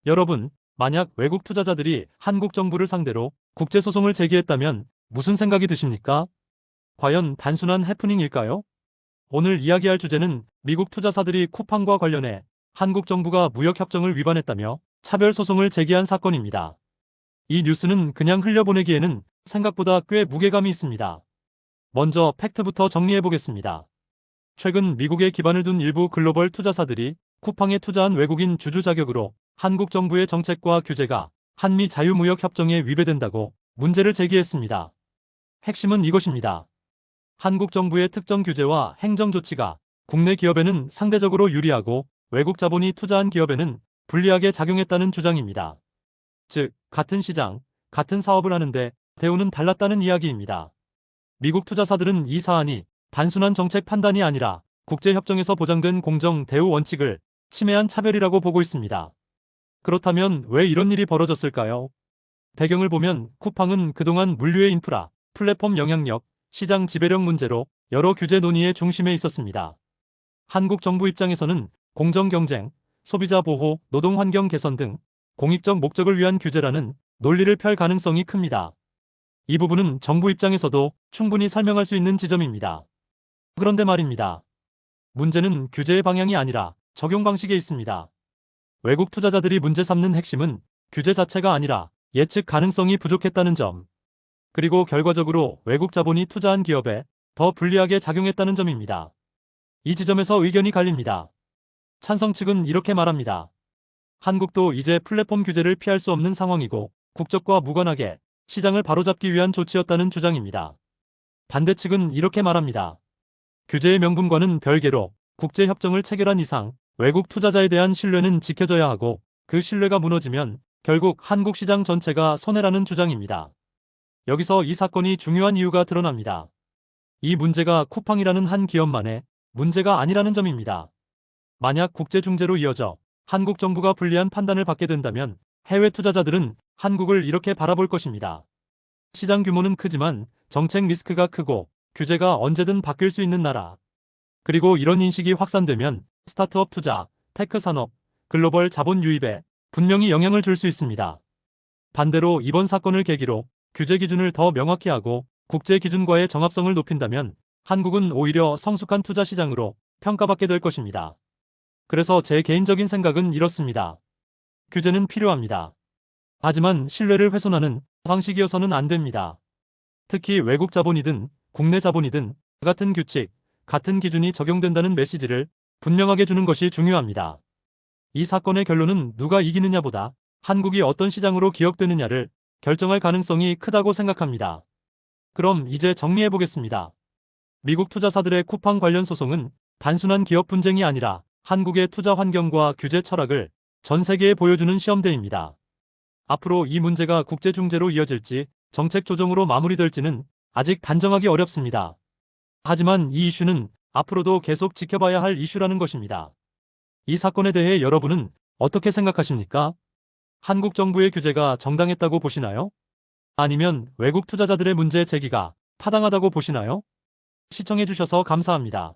여러분, 만약 외국 투자자들이 한국 정부를 상대로 국제소송을 제기했다면 무슨 생각이 드십니까? 과연 단순한 해프닝일까요? 오늘 이야기할 주제는 미국 투자사들이 쿠팡과 관련해 한국 정부가 무역협정을 위반했다며 차별소송을 제기한 사건입니다. 이 뉴스는 그냥 흘려보내기에는 생각보다 꽤 무게감이 있습니다. 먼저 팩트부터 정리해보겠습니다. 최근 미국에 기반을 둔 일부 글로벌 투자사들이 쿠팡에 투자한 외국인 주주 자격으로 한국 정부의 정책과 규제가 한미 자유무역협정에 위배된다고 문제를 제기했습니다. 핵심은 이것입니다. 한국 정부의 특정 규제와 행정 조치가 국내 기업에는 상대적으로 유리하고 외국 자본이 투자한 기업에는 불리하게 작용했다는 주장입니다. 즉, 같은 시장, 같은 사업을 하는데 대우는 달랐다는 이야기입니다. 미국 투자사들은 이 사안이 단순한 정책 판단이 아니라 국제협정에서 보장된 공정 대우 원칙을 침해한 차별이라고 보고 있습니다. 그렇다면 왜 이런 일이 벌어졌을까요? 배경을 보면 쿠팡은 그동안 물류의 인프라, 플랫폼 영향력, 시장 지배력 문제로 여러 규제 논의의 중심에 있었습니다. 한국 정부 입장에서는 공정 경쟁, 소비자 보호, 노동 환경 개선 등 공익적 목적을 위한 규제라는 논리를 펼 가능성이 큽니다. 이 부분은 정부 입장에서도 충분히 설명할 수 있는 지점입니다. 그런데 말입니다. 문제는 규제의 방향이 아니라 적용 방식에 있습니다. 외국 투자자들이 문제 삼는 핵심은 규제 자체가 아니라 예측 가능성이 부족했다는 점, 그리고 결과적으로 외국 자본이 투자한 기업에 더 불리하게 작용했다는 점입니다. 이 지점에서 의견이 갈립니다. 찬성 측은 이렇게 말합니다. 한국도 이제 플랫폼 규제를 피할 수 없는 상황이고 국적과 무관하게 시장을 바로잡기 위한 조치였다는 주장입니다. 반대 측은 이렇게 말합니다. 규제의 명분과는 별개로 국제협정을 체결한 이상 외국 투자자에 대한 신뢰는 지켜져야 하고 그 신뢰가 무너지면 결국 한국 시장 전체가 손해라는 주장입니다. 여기서 이 사건이 중요한 이유가 드러납니다. 이 문제가 쿠팡이라는 한 기업만의 문제가 아니라는 점입니다. 만약 국제중재로 이어져 한국 정부가 불리한 판단을 받게 된다면 해외 투자자들은 한국을 이렇게 바라볼 것입니다. 시장 규모는 크지만 정책 리스크가 크고 규제가 언제든 바뀔 수 있는 나라. 그리고 이런 인식이 확산되면 스타트업 투자, 테크 산업, 글로벌 자본 유입에 분명히 영향을 줄 수 있습니다. 반대로 이번 사건을 계기로 규제 기준을 더 명확히 하고 국제 기준과의 정합성을 높인다면 한국은 오히려 성숙한 투자 시장으로 평가받게 될 것입니다. 그래서 제 개인적인 생각은 이렇습니다. 규제는 필요합니다. 하지만 신뢰를 훼손하는 방식이어서는 안 됩니다. 특히 외국 자본이든 국내 자본이든 같은 규칙, 같은 기준이 적용된다는 메시지를 분명하게 주는 것이 중요합니다. 이 사건의 결론은 누가 이기느냐보다 한국이 어떤 시장으로 기억되느냐를 결정할 가능성이 크다고 생각합니다. 그럼 이제 정리해 보겠습니다. 미국 투자사들의 쿠팡 관련 소송은 단순한 기업 분쟁이 아니라 한국의 투자 환경과 규제 철학을 전 세계에 보여주는 시험대입니다. 앞으로 이 문제가 국제중재로 이어질지 정책 조정으로 마무리될지는 아직 단정하기 어렵습니다. 하지만 이 이슈는 앞으로도 계속 지켜봐야 할 이슈라는 것입니다. 이 사건에 대해 여러분은 어떻게 생각하십니까? 한국 정부의 규제가 정당했다고 보시나요? 아니면 외국 투자자들의 문제 제기가 타당하다고 보시나요? 시청해주셔서 감사합니다.